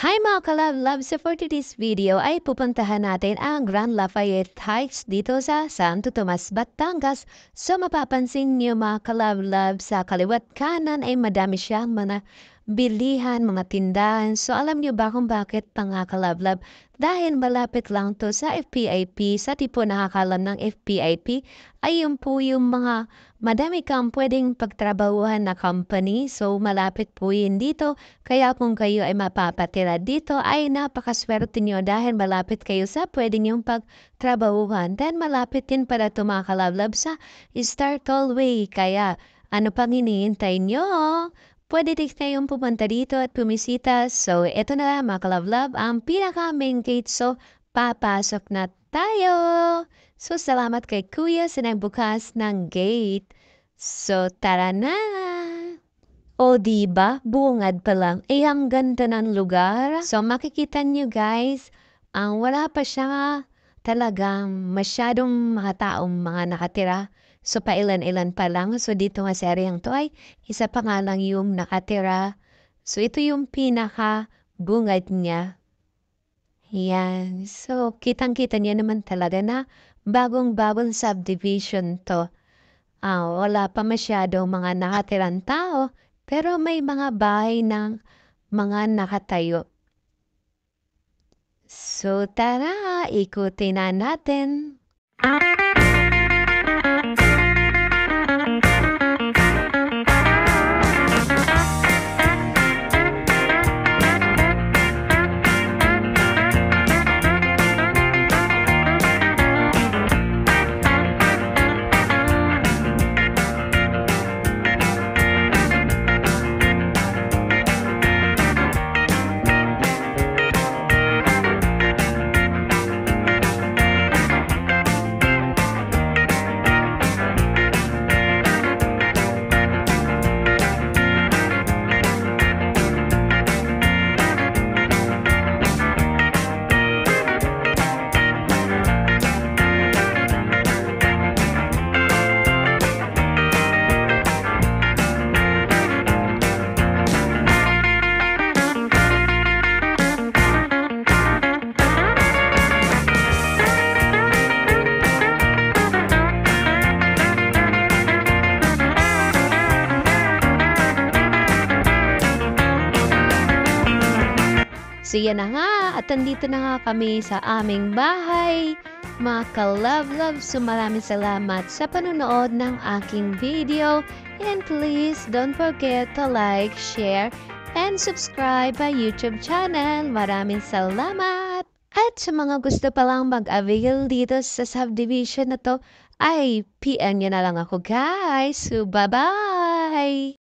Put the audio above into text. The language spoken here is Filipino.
Hi mga ka-love! So for today's video ay pupuntahan natin ang Grand Lafayette Heights dito sa Santo Tomas, Batangas. So mapapansin niyo mga ka-love sa kaliwat kanan ay madami siyang mga bilihan, mga tindahan. So alam niyo ba kung bakit mga ka-love? Dahil malapit lang to sa FPIP, sa tipo nakakalam ng FPIP, ay yun po yung mga madami kang pwedeng pagtrabahuhan na company. So malapit po yun dito. Kaya kung kayo ay mapapatira dito ay napakaswerte nyo dahil malapit kayo sa pwede niyong pagtrabahuhan. Then malapit din pala ito mga ka-love sa Star Tollway. Kaya ano pang hinihintay nyo? Pwede din kayong pumunta dito at pumisita. So eto na mga ka-love ang pinaka-main gate. So papasok na tayo. So salamat kay Kuya sa nagbukas ng gate. So tara na! O diba, bungad pa lang. Eh, ang ganda ng lugar. So, makikita nyo guys, ang wala pa siya talagang masyadong mga taong mga nakatira. So, pailan-ilan pa lang. So, dito nga sa areang to ay isa pa nga lang yung nakatira. So, ito yung pinaka bungad niya. Yan. So, kitang-kita niya naman talaga na bagong-bagong subdivision to. Wala pa masyadong mga nakatirang tao. Pero may mga bahay ng mga nakatayo. So tara, ikutin na natin. So yan na nga, at andito na nga kami sa aming bahay. Mga ka-love, so maraming salamat sa panonood ng aking video. And please don't forget to like, share, and subscribe my YouTube channel. Maraming salamat! At sa mga gusto palang mag-avail dito sa subdivision na to, ay PM nyo na lang ako guys. So bye-bye!